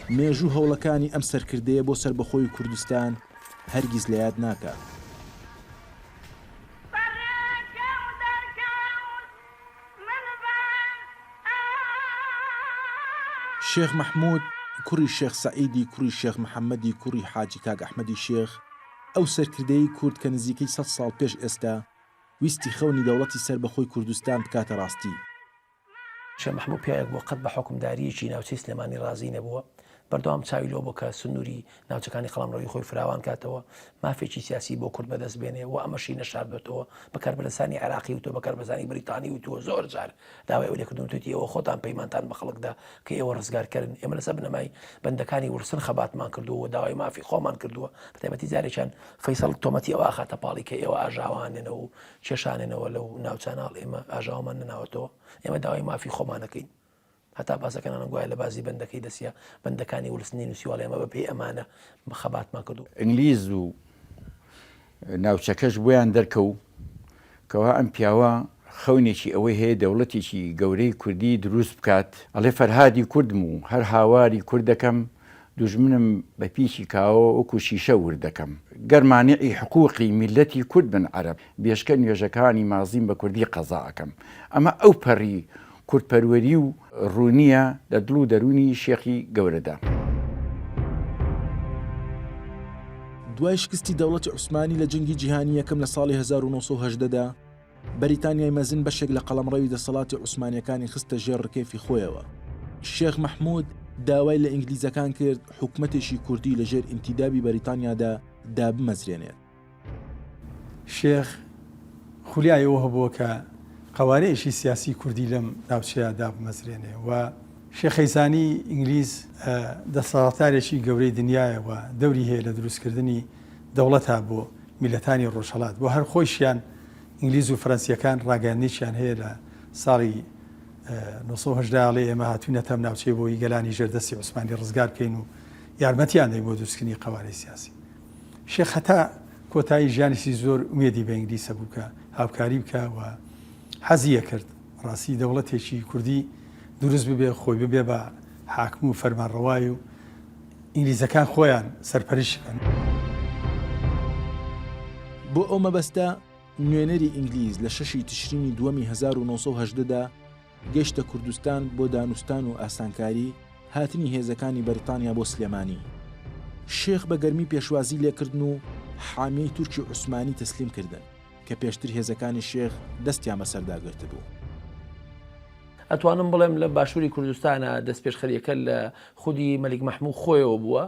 مێژوو هەوڵەکانی ئەم سەرکردەیە بۆ سربەخۆی کوردستان هەرگیز لە یاد ناکات. شێخ محموود کوڕی شێخ سەعیدی کوڕی شێخ محەممەدی کوڕی حاجی کاک ئەحمەدی شێخ ئەو سەرکردەی کورد کە نزیکەی 100 ساڵ پێش ئێستا ویستی خەونی دەوڵەتی سربەخۆی کوردستان بکاتە ڕاستی. شێخ محموود پیاوێک بووە قەت بە حکومداریەکی ناوچەی سلێمانی ڕازی نەبووە، بەردەوام چاوی لەوە بوو کە سنووری ناوچەکانی قەڵەمڕەوی خۆی فراوان کاتەوە، مافێکی سیاسی بۆ کورد بەدەست بێنێ و ئەمەشی نەشاردبێتەوە بەکاربەدەستانی عێراقی وتۆ بەکاربەزانی بریتانی وتووە زۆر جار داوای ئەو لێکردن توتی ئەوە خۆتان پەیمانتان بە خەڵکدا کە ئێوە ڕزگارکردن، ئێمە لەسەر بنەمای بەندەکانی ورسن خەباتمان کردووە داوای مافی خۆمان کردووە، بەتایبەتی جارێکیان فەیسەڵ تۆمەتی ئەوە ئاخاتە پاڵی کە ئێوە ئاژاوانێنەوە و کێشانێنەوە لەو ناوچاناڵ ئێمە ئاژاومان نەناوەتەوە، ئێمە داوای مافی خۆمانەکەین. هەتا باسەکەنان گوایە لە بازی بەندەکەی دەسیە بەندەکانی ولسنی نووسیواڵ ئێمە بە پێی ئەمانە خەباتمان کردو. ئینگلیز و ناوچەکەش بۆیان دەرکەوت کەوا ئەم پیاوە خەونێکی ئەوەی هەیە دەوڵەتێکی گەورەی کوردی دروست بکات، ئەڵێ فەرهادی کوردم و هەر هاواری کورد دەکەم، دوژمنم بە پیشی کاوە وەکو شیشە وردەکەم، گەرمانعی حقوقی میلەتی کورد بن عەرەب، بێشکە نوێژەکانی مازیم بە کوردی قەزا ئەکەم. ئەمە ئەو پەڕی کوردپەروەری و ڕوونیە لە دڵ و دەرونی شێخی گەورەدا. دوای شکستی دەوڵەتی عوسمانی لە جەنگی جیهانی یەکەم لە ساڵی 1970دا بەریتانیای مەزن بەشێک لە قەڵەمڕەوی دەسەڵاتی عوسمانیەکانی خستە ژێر ڕکێفی خۆیەوە. شێخ محموود داوای لە ئینگلیزەکان کرد حکومەتێکی کوردی لە ژێر ئینتیدابی بەریتانیادا دابمەزرێنێت. شێخ خولیایەوە هەبووە کە قوارەیەشی سیاسی کوردی لەم ناوچەیە دابمەزرێنێ و شێخەیزانی ئینگلیز دەسەڵاتدارێکی گەورەی دنیایە و دەوری هەیە لە دروستکردنی دەوڵەتە بۆ میلەتانی ڕۆژهەڵات، بۆ هەر خۆشیان ئینگلیز و فەرەنسیەکان ڕاگەاندنیشیان هەیە لە ساڵی 1970 ئێمە هاتوونەتە ناوچەی بۆی گەلانی ژێردەستی عوسمانی ڕزگار بکەین و یارمەتیان دەی بۆ دروستکردنی قوارەی سیاسی. شێخ هەتا کۆتایی ژیانیشی زۆر ئومێدی بە ئینگلیسە بوو کە هاوکاری بکە و حەزیە کرد ڕاستی دەوڵەتێکی کوردی دروست ببێ، خۆی ببێ بە حاکم و فەرمانڕەوای و ئینگلیزەکان خۆیان سەرپەرشت بن. بۆ ئەو مەبەستە نوێنەری ئینگلیز لە 6 تشرینی دووەمی 1970دا گەیشتە کوردستان بۆ دانوستان و ئاسانکاری هاتنی هێزەکانی بەریتانیا بۆ سلێمانی. شێخ بە گەرمی پێشوازی لێکردن و حامیەی تورکی عوسمانی تەسلیم کردن کە پێشتر هێزەکانی شێخ دەستیان بەسەرداگرت بوو. ئەتوانم بڵێم لە باشووری کوردستانە دەست پێشخەریەکە لە خودی مەلیک مەحموود خۆیەوە بووە.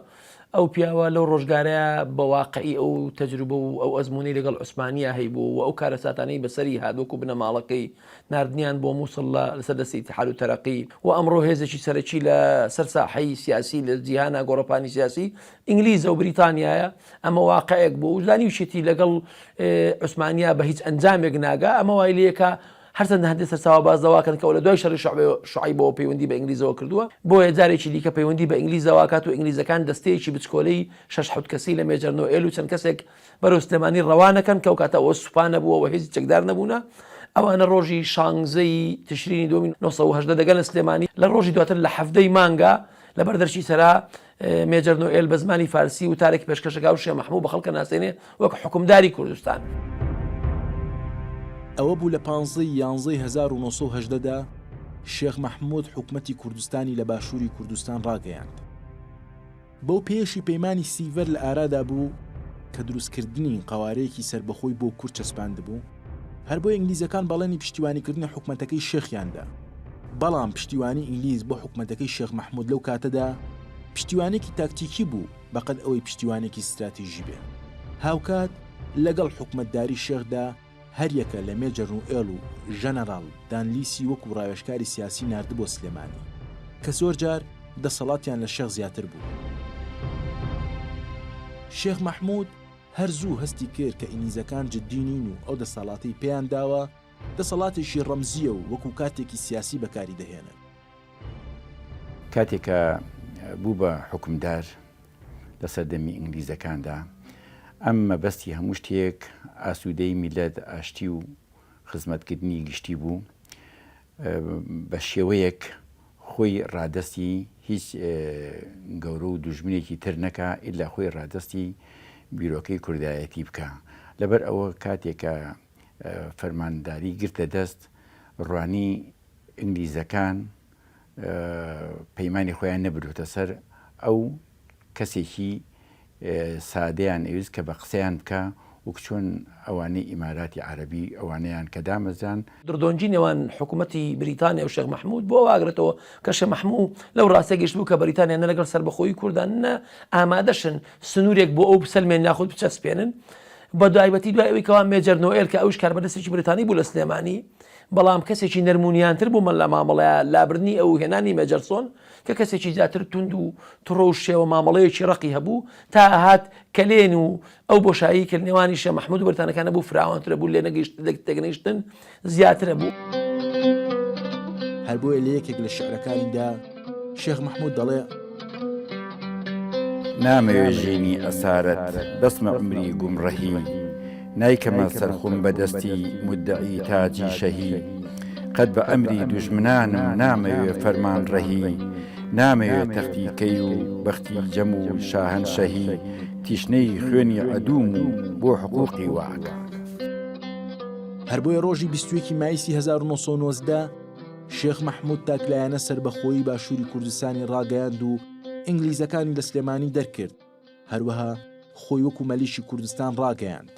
ئەو پیاوە لەو ڕۆژگارەیە بە واقعی ئەو تەجروبە و ئەو ئەزموونەی لەگەڵ عوسمانیا هەیبوو و ئەو کارە ساتانەی بەسەری هادووەکو بنەماڵەکەی ناردنیان بۆ مووسڵ لەسەر دەستی ئیتیحاد و تەرەقی و ئەمڕۆ هێزێکی سەرەکی لە سەر ساحەی سیاسی لە جیهانە گۆڕەپانی سیاسی ئینگلیز و بریتانیایە. ئەمە واقعەیەک بوو زانی وشێتی لەگەڵ عوسمانیا بە هیچ ئەنجامێک ناگا. ئەمە وای لەکە هەرچەندە هەندێک سەرچاوە بازەواکەن کە لە دوای شەڕی شوعیبەوە پەیوەندی بە ئینگلیزەوە کردووە، بۆیە جارێکی دیکە پەیوەندی بە ئینگلیزەوە کات و ئینگلیزەکان دەستەیەکی بچکۆلەی 6 کەسی لە مێجەرنۆئێل و چەند کەسێک بەرەو سلێمانی ڕەوانەکەن کە ئەو کاتە ئەوە سوپانە بووە و هیچ چەکدار نەبوونە. ئەوانە ڕۆژی 16 تشرینی 1970 دەگەن لە سلێمانی، لە ڕۆژی دواتر لە 7 مانگا لەبەر دەرچی سەرا مێجەرنۆئێل بە زمانی فارسی و تارێکی پێشکەشەکە و شێخ محموود بە خەڵکە ناسێنێ وەک حکومداری کوردستان. ئەوە بوو لە 15/11/1970دا شێخ محموود حکومەتی کوردستانی لە باشووری کوردستان ڕاگەیاند. بەو پێشی پەیمانی سیڤەر لە ئارادا بوو کە دروستکردنی قوارەیەکی سربەخۆی بۆ کورد چەسپاند بوو، هەر بۆ ئینگلیزەکان بەڵێنی پشتیوانیکردنی حکومەتەکەی شێخیاندا. بەڵام پشتیوانی ئینگلیز بۆ حکومەتەکەی شێخ محموود لەو کاتەدا پشتیوانێکی تاکتیکی بوو بەقەد ئەوەی پشتیوانێکی استراتیژی بێ. هاوکات لەگەڵ حکومەتداری شێخدا هەر یەکە لە مێجەرنۆئێل و ژەنەڕاڵ دانلیسی وەکو ڕاوێژکاری سیاسی ناردە بۆ سلێمانی کە زۆر جار دەسەڵاتیان لە شێخ زیاتر بوو. شێخ محموود هەر زوو هەستی کرد کە ئینگلیزەکان جددی نین و ئەو دەسەڵاتی پێیان داوە دەسەڵاتێکی ڕەمزیە و وەکو کاتێکی سیاسی بەکاری دەهێنن. کاتێکە بوو بە حکومدار لە سەردەمی ئینگلیزەکاندا ئەم مەبەستی هەموو شتێک ئاسوودەی میلەت ئاشتی و خزمەتکردنی گشتی بوو بە شێوەیەک خۆی ڕادستی هیچ گەورە و دوژمنێکی تر نەکە ئللا خۆی ڕادستی بیرۆکەی کوردایەتی بکە لەبەر ئەوە کاتێکە فەرمانداری گرتە دەست ڕوانی ئینگلیزەکان پەیمانی خۆیان نەبروتە سەر ئەو کەسێکی سادەیان ئەویست کە بە قسەیان بکە وەک چۆن ئەوانەی ئیماراتی عەرەبی ئەوانەیان کە دامەزان دردۆنجی نێوان حکوومەتی بریتانیا و شێخ مەحموود بۆ واگرێتەوە کە شێخ مەحموود لەو ڕاستە گەشت بوو کە بریتانیا نە لەگەڵ سەربەخۆیی کوردان نە ئامادەشن سنوورێک بۆ ئەو سەلمێن ناخود بچەسپێنن بە دوایبەتی دوای ئەوەی کەوا مێجەر نۆئێل کە ئەوش کاربەدەستێکی بریتانی بوو لە سلێمانی بەڵام کەسێکی نەرمونیانتر بوو من لە مامەڵەیە لابردنی ئەو هێنانی مێجەرسۆن کە کەسێکی زیاتر تونند و تڕۆ و شێوە مامەڵەیەکی ڕقی هەبوو تا هات کەلێن و ئەو بۆشایی کرد نێوانی شێخ مەحموود و بریتانەکانە بوو فراوانترە بوو لێ تێگەنیشتن زیاترە بوو. هەر بۆیە لە یەکێک لە شعرەکانیدا شێخ مەحموود دەڵێ نامەوێ ژینی ئەسارەت بەسمە عمری گومڕەهی نایکەمە سەرخوم بەدەستی مدعی تاجی شەهی قەت بە ئەمری دوژمنانم نامەوێ فەرمان ڕەهی نامەوێ تەختیکەی و بەختی جەم و شاهەنشەهی تیشنەی خوێنی عەدووم و بۆ حقوقی واک. هەر بۆیە ڕۆژی 21 مایسی 1990 شێخ مەحموود تاکلایەنە سەربەخۆیی باشووری کوردستانی ڕاگەیاند و ئینگلیزەکانی لە سلێمانی دەرکرد هەروەها خۆی وەکو مەلیشی کوردستان ڕاگەیاند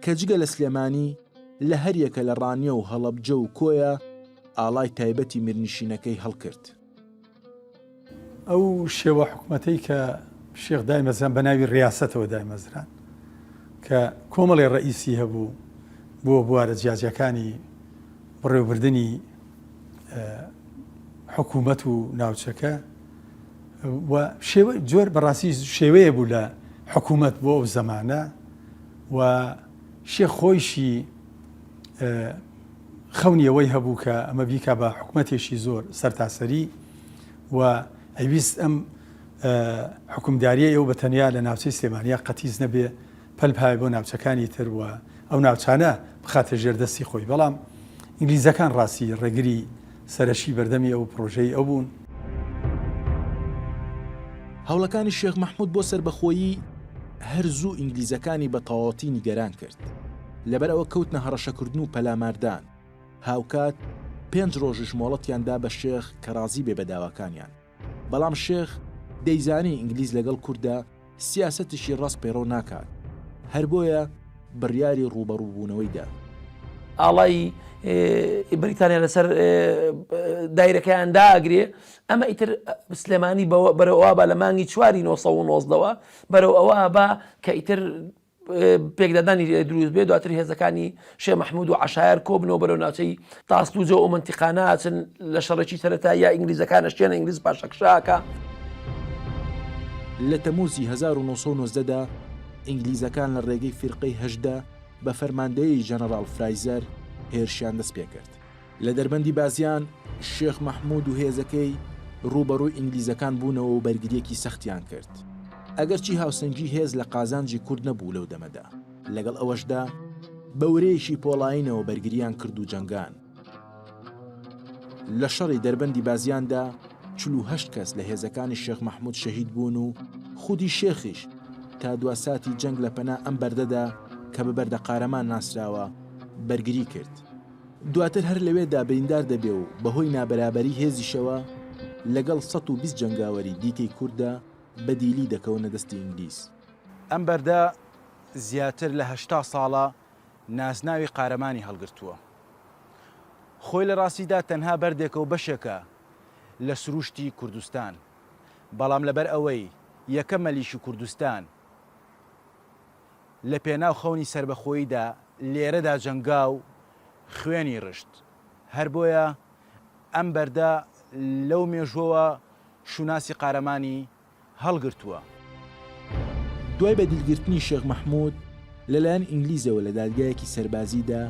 کە جگە لە سلێمانی لە هەریەکە لە ڕانیە و هەڵەبجە و کۆیە ئاڵای تایبەتی میرنشینەکەی هەڵکرد. ئەو شێوە حکوومەتەی کە شێخ دایمەزران بە ناوی ڕیاسەتەوە دایمەزران کە کۆمەڵی ڕئیسی هەبوو بۆ بوارە جیاجەکانی بڕێوەبردننی حکوومەت و ناوچەکە و جۆر بەڕاستی شێوەیە بوو لە حکوومەت بۆ ئەو زەمانە و شێخ خۆیشی خەونیەوەی هەبوو کە ئەمە بیکە بە حکوومەتێکی زۆر سەرتاسەری و ئەویست ئەم حکومداریە ئەو بە تەنیا لە ناوچەی سلێمانیا قەتیز نەبێ پەلپای بۆ ناوچەکانی تر وە ئەو ناوچانە بخاتە ژێردەستی خۆی بەڵام ئینگلیزەکان ڕاستی ڕێگری سەرەشی بەردەمی ئەو پرۆژەی ئەو بوون. هەوڵەکانی شێخ مەحموود بۆ سەربەخۆیی هەرزوو ئینگلیزەکانی بە تەواوەتی نیگەران کرد لەبەر ئەوە کەوتنە هەڕەشەکردن و پەلاماردان هاوکات 5 ڕۆژش مۆڵەتیاندا بە شێخ کە ڕازی بێ بە داواکانیان بەڵام شێخ دەیزانی ئینگلیز لەگەڵ کووردا سیاسەتیشی ڕاست پەیڕۆ ناکات هەر بۆیە بڕیاری ڕوبەڕووبوونەوەیدا. ئاڵای بریتانیا لەسەر دایرەکەیان داگرێ ئەمە ئیتر سلێمانی بەرەوە بە لە مانگی 1990ەوە بەرەو ئەوە بە کە ئیتر پێکدادانی دروست بێ دواتر هێزەکانی شێخ مەحموود و عەشایر کۆبنەوە بەرەو ناوچەی تاسلوجە و منتیقانە ئاچن لە شەڕێکی سەرەتا یا ئینگلیزەکان ئەشتێنە ئینگلیز پاشەکشاکە. لە تەموزی 1990دا ئینگلیزەکان لە ڕێگەی فیرقەی هەژدە بە فەرماندەیی ژەنەڕاڵ فرایزەر هێرشیان دەست پێ کرد. لە دەربەندی بازیان شێخ مەحموود و هێزەکەی ڕوبەڕووی ئینگلیزەکان بوونەوە و بەرگریەکی سەختیان کرد. ئەگەرچی هاوسەنگی هێز لە قازانجی کورد نەبوو لەو دەمەدا لەگەڵ ئەوەشدا بەورەیەکی پۆڵاینەوە بەرگریان کرد و جەنگان. لە شەڕی دەربەندی بازیاندا 48 کەس لە هێزەکانی شێخ مەحموود شەهید بوون و خودی شێخیش تا دوا ساتی جەنگ لە پەنا ئەم بەردەدا کە بە بەردە قارەمان ناسراوە بەرگری کرد. دواتر هەر لەوێدا بریندار دەبێ و بەهۆی نابەرابەری هێزیشەوە لەگەڵ 120 جەنگاوەری دیکەی کووردا بەدیلی دەکەونە دەستی ئینگلیز. ئەم بەردە زیاتر لە 80 ساڵە ناسناوی قارەمانی هەڵگرتووە. خۆی لە ڕاستیدا تەنها بەردێکە و بەشێکە لە سروشتی کوردستان بەڵام لەبەر ئەوەی یەکەم مەلیشی کوردستان لە پێناو خەونی سەربەخۆییدا لێرەدا جەنگا و خوێنی ڕشت هەر بۆیە ئەم بەردە لەو مێژووەوە شوناسی قارەمانی هەڵگرتووە. دوای بەدیلگرتنی شێخ مەحموود لەلایەن ئینگلیزەوە لە دادگایەکی سەربازیدا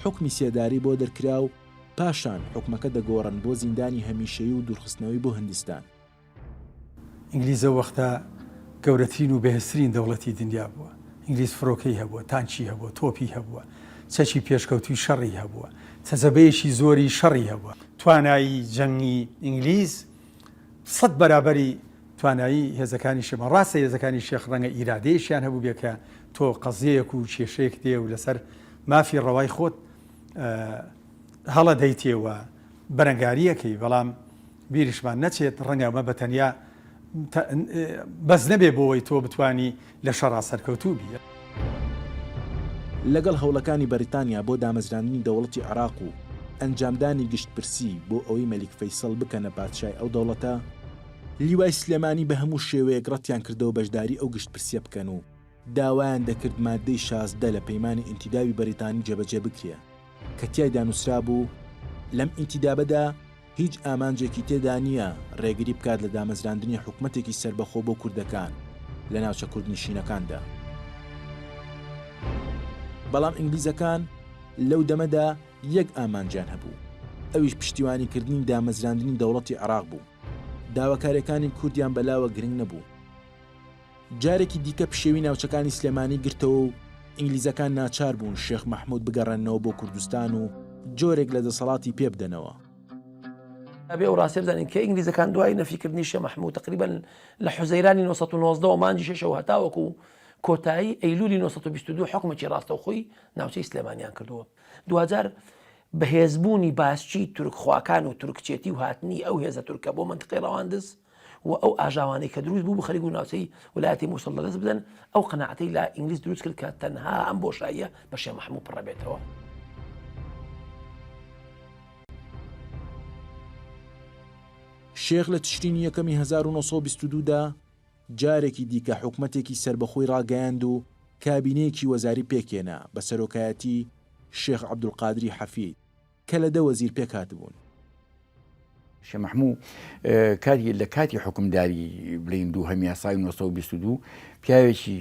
حکمی سێداری بۆ دەرکرا و پاشان حکمەکە دەگۆڕن بۆ زیندانی هەمیشەیی و دوورخستنەوەی بۆ هەندستان. ئینگلیزە وەختە گەورەترین و بەهێزترین دەوڵەتی دنیا بووە. ئینگلیز فڕۆکەی هەبووە، تانکی هەبووە، تۆپی هەبووە، چەکی پێشکەوتوی شەڕی هەبووە، تەجەبەیەکی زۆری شەڕی هەبووە. توانایی جەنگی ئینگلیز سەد بەرابەری توانایی هێزەکانی شێمە ڕاستە هێزەکانی شێخ ڕەنگە ئیرادەیەشیان هەبوو بێکە تۆ قەزیەک و کێشەیەک دێ و لەسەر مافی ڕەوای خۆت هەڵە دەیتێەوە بەرەنگاریەکەی بەڵام بیریشمان نەچێت ڕەنگە ئەمە بەتەنیا بەس نەبێ بۆەوەی تۆ بتانی لە شەڕا سەرکەوتوو بیە. لەگەڵ هەوڵەکانی بەریتانیا بۆ دامەزراندنی دەوڵەتی عێراق و ئەنجامدانی گشتپرسی بۆ ئەوەی مەلیک فەیسەڵ بکەنە پادشای ئەو دەوڵەتە، لیوای سلێمانی بە هەموو شێوەیەک ڕەتیان کردەوە بەشداری ئەو گشتپرسیە بکەن و داوایان دەکرد مادەی 16 لە پەیمانی ئینتیداوی بەریتانی جێبەجێ بکرێ کە تیایدا نووسرا بوو لەم ئینتیدابەدا هیچ ئامانجێکی تێدا نییە ڕێگری بکات لە دامەزراندنی حکومەتێکی سربەخۆ بۆ کوردەکان لە ناوچە کوردنشینەکاندا. بەڵام ئینگلیزەکان لەو دەمەدا یەک ئامانجیان هەبوو، ئەویش پشتیوانیکردنی دامەزراندنی دەوڵەتی عێراق بوو. داواکاریەکانی کوردیان بەلاوە گرنگ نەبوو. جارێکی دیکە پشێوی ناوچەکانی سلێمانی گرتەوە و ئینگلیزەکان ناچار بوون شێخ مەحموود بگەڕێنەوە بۆ کوردستان و جۆرێک لە دەسەڵاتی پێ بدەنەوە. ئەبێ و ڕاستی بزانین کە ئینگلیزەکان دوای نەفیکردنی شێخ مەحموود تقریبا لە حوزەیرانی 1990 مانجی شێشەوە هەتاوەکو کۆتایی ئەیلولی 1922 حکومێکی ڕاستەوخۆی ناوچەی سلێمانیان کردووە. دوجار بەهێزبوونی باسچی تورکخواکان و تورکچێتی و هاتنی ئەو هێزە تورکە بۆ منتقی ڕەواندز و ئەو ئاژاوانەی کە دروست بوو بخەریک و ناوچەی وڵایەتی مووسڵ لەدەست بدەن ئەو قەناعەتەی لە ئینگلیز دروست کرد کە تەنها ئەم بۆشاییە بە شێخ مەحموود پڕەبێتەوە. شێخ لە تشرینی یەکەمی 1922دا جارێکی دیکە حکومەتێکی سربەخۆی ڕاگەیاند و کابینەیەکی وەزاری پێکێنا بە سەرۆکایەتی شێخ عەبدولقادری حەفید کە لە دە وەزیر پێکهاتبوون. شێخ مەحموود لە کاتی حکومداری بڵین دوو هەمی یاسای 1922 پیاوێکی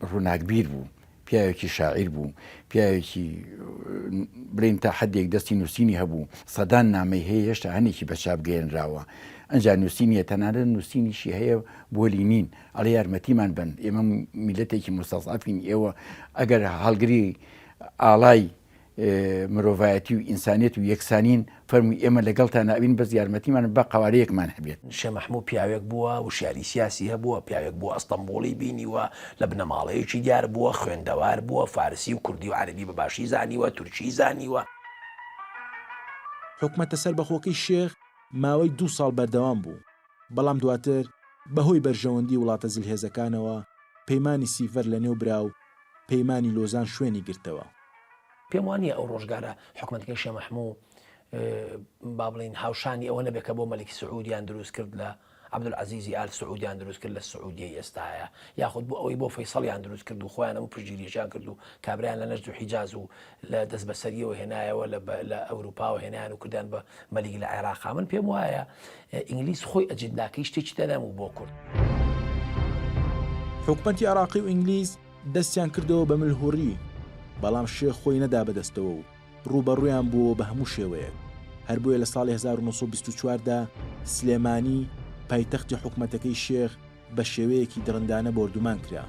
ڕووناکبیر بوو، پیاوێکی شاعیر بوو، پیاوێکی بڵین تا حدێک دەستی نووسینی هەبوو، سەدان نامەی هەیە هێشتا هەنێکی بە چاپ گەێنراوە. ئەنجا نووسینیە تەنانەت نووسینیشی هەیە بۆ لینین ئەڵێ یارمەتیمان بن، ئێمە میلەتێکی مستەضعەفین، ئێوە ئەگەر هەڵگری ئاڵای مرۆڤایەتی و ئینسانیەت و یەکسانین فەرمووی ئێمە لەگەڵتان ناوین بەس یارمەتیمان بە قوارەیەکمان هەبێت. شێخ مەحموود پیاوێک بووە وشیاری سیاسی هەبووە، پیاوێک بووە ئەستەمبوڵی بینیوە، لە بنەماڵەیەکی دیار بووە، خوێندەوار بووە، فارسی و کوردی و عەرەبی بەباشی زانیوە، تورکی زانیوە. حکومەتە سەربەخۆکەی شێخ ماوەی 2 ساڵ بەردەوام بوو، بەڵام دواتر بەهۆی بەرژەوەندی وڵاتە زلهێزەکانەوە پەیمانی سیڤەر لە نێو برا و پەیمانی لۆزان شوێنی گرتەوە. پێم وانە ئەو ڕۆژگارە حکومەتەکەی شێخ مەحموود با بڵین هاوشانی ئەوە نەبێت کە بۆ مەلیکی سعودیان دروست کرد لە عەبدولعەزیزی ئال سعودیان دروست کرد لە سعودیەی ئێستاە، یاخود بۆ ئەوەی بۆ فەیسەڵیان دروست کرد و خۆیان ئەو پشگیریشیان کرد و کابرایان لە نەجد و حیجاز و لە دەست بەسەریەوە هێنایەوە لە ئەوروپاوە هێنایان و کردیان بە مەلیک لە عێراقا. من پێم وایە ئینگلیز خۆی ئەجنداکەی شتێکی تەنەموو بۆ کورد. حکومەتی عێراقی و ئینگلیز دەستیان کردەوە بە ملهوڕی، بەڵام شێخ خۆی نەدا بەدەستەوە و ڕوبەڕوویان بووە بە هەموو شێوەیەک. هەر بۆیە لە ساڵی 1924دا سلێمانی پایتەختی حکومەتەکەی شێخ بە شێوەیەکی دڕندانە بۆردومان کرا،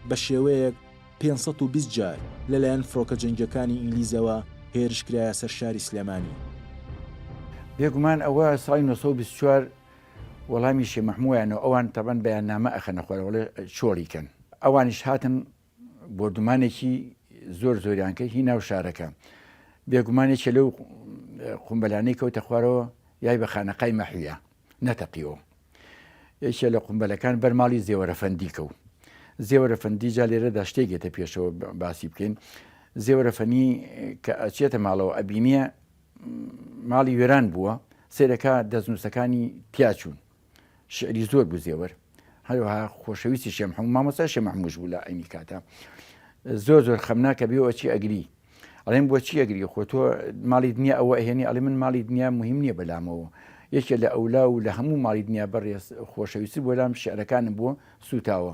بە شێوەیەک 520 جار لەلایەن فڕۆکە جەنگەکانی ئینگلیزەوە هێرش کرایە سەر شاری سلێمانی. بێگومان ئەوە ساڵی 1924 وەڵامی شێخ مەحموودیانەوە ئەوان تەبەن بەیاننامە ئەخەنە خوارەوەڵێ چۆڵیکەن، ئەوانیش هاتن بۆردومانێکی زۆریان کرد هی ناو شارەکە. بێگومانێکی لەو قومبەلانەی کەوتە خوارەوە یای بە خانەقای مەحویە نەتەقیەوە. یەکێ لە قومبەلەکان بەرماڵی زێوەرەفەندی کەوت. زێوەرەفەندی جا لێرەدا شتێکێتە پێشەوە باسی بکەین. زێوەرەفەنی کە ئەچێتە ماڵەوە ئەبینیە ماڵی وێران بووە، سێرەکە دەستنووسەکانی تیاچوون، شعری زۆر بوو زێوەر. هەروەها خۆشەویستی شێخ مەحموود مامۆستا شێخ مەحموودش بوو لە عینی کاتە. زۆر خەمناکە بێەوە چی ئەگری، ئەڵێن بۆچی ئەگری، خۆ تۆ ماڵی دنیا ئەوە ئەهێنی، ئەڵێ من ماڵی دنیا مهم نییە بەلامەوە، یەکێ لە ئەولا و لە هەموو ماڵی دنیا بەڕێز خۆشەویستی بۆ لام شعرەکانم بووە سوتاوە.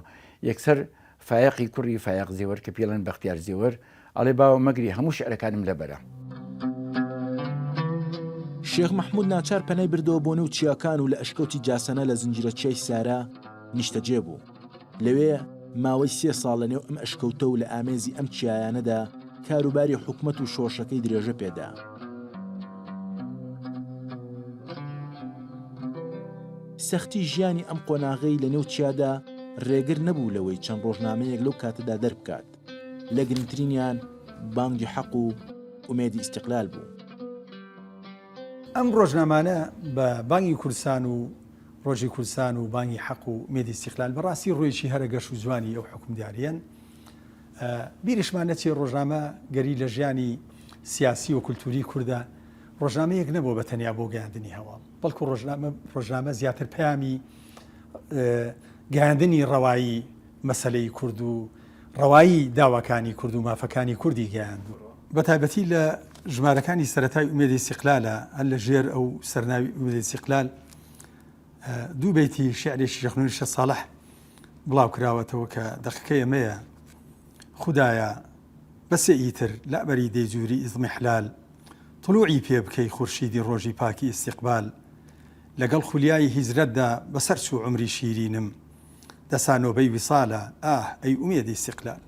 یەکسەر فایەقی کوڕی فایەق زێوەر کە پێڵەن بەختیار زێوەر ئەڵێ باوە مەگری هەموو شعرەکانم لەبەرە. شێخ مەحموود ناچار پەنای بردەوە بۆ نێو چیاکان و لە ئەشکەوتی جاسەنە لە زنجیرەچیای سارا نیشتەجێ بوو. لەوێ ماوەی 3 ساڵ لە نێو ئەم ئەشکەوتە و لە ئامێزی ئەم چیایانەدا کاروباری حکومەت و شۆڕشەکەی درێژە پێدا. سەختی ژیانی ئەم قۆناغەی لە نێو چیادا ڕێگر نەبوو لەوەی چەند ڕۆژنامەیەک لەو کاتەدا دەربکات. لە گرنگترینیان بانگی حەق و ئومێدی ئیستیقلال بوو. ئەم ڕۆژنامانە بە بانگی کوردستان و ڕۆژی کوردستان و بانگی حەق و ئومێدی ئیستیقلال بەڕاستی ڕۆیشی هەرە گەش و جوانی ئەو حکومداریان. بیرشمان نەچێ ڕۆژنامە گەری لە ژیانی سیاسی و کولتوری کووردە ڕۆژنامەیەک نەبوو بە تەنیا بۆ گەیاندنی هەواڵ، بەڵکو ڕۆژنامە زیاتر پەیامی گەیاندنی ڕەوایی مەسەلەی کورد و ڕەوایی داواکانی کورد و مافەکانی کوردی گەیاندوو. بە تایبەتی لە ژمارەکانی سەرەتای ئومێدی ئیستیقلالە هەر لە ژێر ئەو سەرناوی ئومێدی ئیستیقلال دوو بەیتی شیعرێکی شێخ نووری شە ساڵح بڵاو کراوەتەوە کە دەقیقەی ئەمەیە: خودایە بەسێ ئیتر لەبەری دەیجووری ئیزمی حلال، طلوعی پێ بکەی خورشیدی ڕۆژی پاکی ئیستیقبال، لەگەڵ خولیای هیزرەتدا بەسەر چوو عمری شیرینم، دەسانۆبەی ویساڵە ئاه ئەی ئومێدی ئیستیقلال.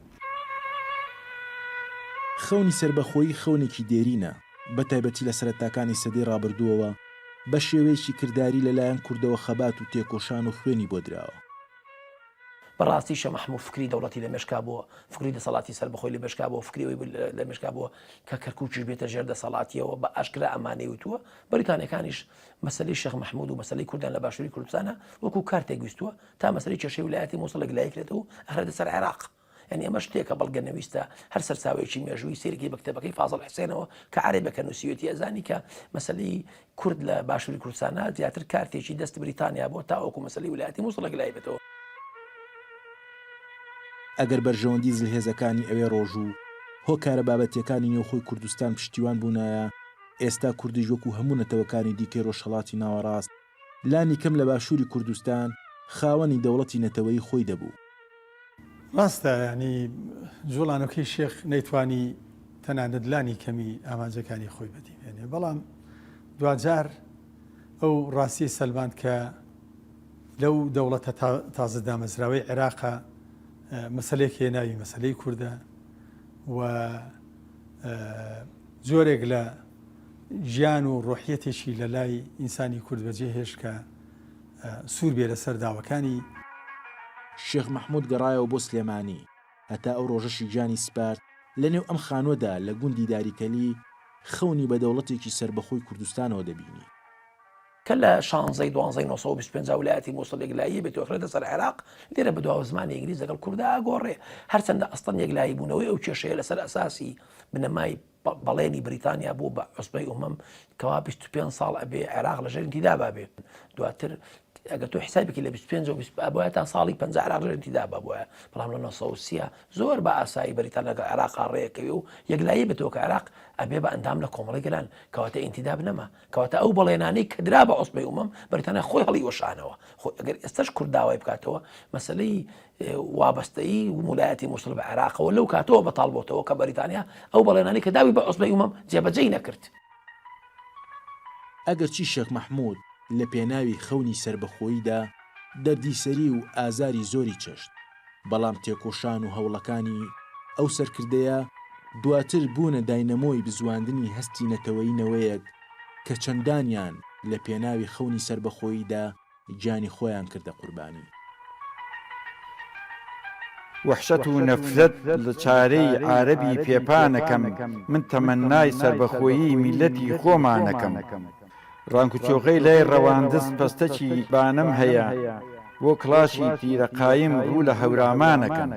خەونی سربەخۆیی خەونێکی دێرینە، بە تایبەتی لە سەرەتاکانی سەدەی ڕابردووەوە بە شێوەیەکی کردداری لەلایەن کوردەوە خەبات و تێکۆشان و خوێنی بۆ درراوە. بەڕاستی شە مەحموود فکری دەوڵەتی لە مێشکا بووە، فکری دەسەڵاتی سەربەخۆی لە مێشکا بووە، فکریەوەی لە مێشکا بووە کە کەرکووکیش بێتە ژێر دەسەڵاتیەوە بە ئاشکرا ئەمانەی وتووە. بەریتانیەکانیش مەسەلەی شێخ مەحموود و مەسەلەی کوردان لە باشووری کوردستانە وەکو کارتێک ویستووە تا مەسەلەی کێشەی ویلایەتی مووسڵێک لایەکرێتەوە ئەخرێتە سەر عێراق. یعنی ئەمە شتێکە بەڵگەنەویستە هەر سەرچاوێکی مێژووی سێرکی مەکتەبەکەی فازڵ حسێنەوە کە عەرێبەکە نووسیوێتی ئەزانی کە مەسەلەی کورد لە باشووری کوردستانە زیاتر کارتێکی دەست بریتانیا بۆ تا وەکو مەسەلەی ویلایەتی مووسڵێک لایەبێتەوە. ئەگەر بەرژەوەندی زلهێزەکانی ئەوێ ڕۆژ و هۆکارە بابەتیەکانی نێوخۆی کوردستان پشتیوان بوونایە، ئێستا کوردیش وەکو هەموو نەتەوەکانی دیکەی ڕۆژهەڵاتی ناوەڕاست لانی کەم لە باشووری کوردستان خاوەنی دەوڵەتی نەتەوەی خۆی دەبوو. ڕاستە، ینی جوڵانەکەی شێخ نەیتوانی تەنانەت لانی کەمی ئامانجەکانی خۆی بەدیێنێ، بەڵام دوجار ئەو ڕاستی سەلمان کە لەو دەوڵەتە تازە دامەزراوەی عێراقا مەسەلەیەک هێناوی مەسەلەی کووردە و جۆرێک لە ژیان و ڕۆحیەتێکی لە لای ئینسانی کورد بەجێ هێش کە سوور بێ لەسەر داوەکانی. شێخ مەحموود گەڕایەوە بۆ سلێمانی، هەتا ئەو ڕۆژەشی گیانی سپارت لە نێو ئەم خانوەدا لە گوندی داریکەلی خەونی بە دەوڵەتێکی سربەخۆی کوردستانەوە دەبینی کە لە 16 ویلایەتی مووسڵ یەکلایی بێت وەخرێتە سەر عێراق. لێرە بە دواوە زمانی ئینگلیز لەگەڵ کووردا ئاگۆڕێ، هەرچەندە ئەستەن یەکلایی بوونەوەی ئەو کێشەیە لەسەر ئەساسی بنەمای بەڵێنی بریتانیا بوو بە عوسبەی ئومەم کەوا 25 ساڵ ئەبێ عێراق لەژێر ئینتیدا بێت. دواتر ئەگە تۆ حسابێکی لە 25 بۆیە تا ساڵی 50 عێراق لەژێر ئینتیدا بووە، بەڵام لە 1930 زۆر بە ئاسایی بەریتانیا لەگەڵ عێراق ڕێیەکەوی و یەکلایی بێتەوە کە عێراق ئەبێ بە ئەندام لە کۆمەڵی گەلان کەواتە ئینتیدا بنەما، کەواتە ئەو بەڵێنانەی کە درا بە عوسبەی ئومەم بەریتانیا خۆی هەڵی وەشانەوە. ئەگەر ئێستاش کورد داوای بکاتەوە مەسەلەی وابەستەیی ویلایەتی مووسڵ بە عێراقەوە لەو کاتەوە بەتاڵ بۆتەوە کە بەریتانیا ئەو بەڵێنانی کە داوی بە عوسبەی ئومەم جێبەجێی نەکرد. ئەگەر چی شێخ مەحموود لە پێناوی خەونی سربەخۆییدا دەردیسەری و ئازاری زۆری چەشت، بەڵام تێکۆشان و هەوڵەکانی ئەو سەرکردەیە دواتر بوونە داینەمۆی بزواندنی هەستی نەتەوەیینەوەیەک کە چەندانیان لە پێناوی خەونی سربەخۆییدا گیانی خۆیان کردە قوربانی. وحشەت و نەفرەت لە چارەی عارەبی پێپانەکەم، من تەمەنای سربەخۆیی میلەتی خۆمانەکەم. ڕانکوچۆغەی لای ڕەواندز پەستەکی بانم هەیە، بۆ کڵاشی تیرەقایم ڕوو لە هەورامانەکەم.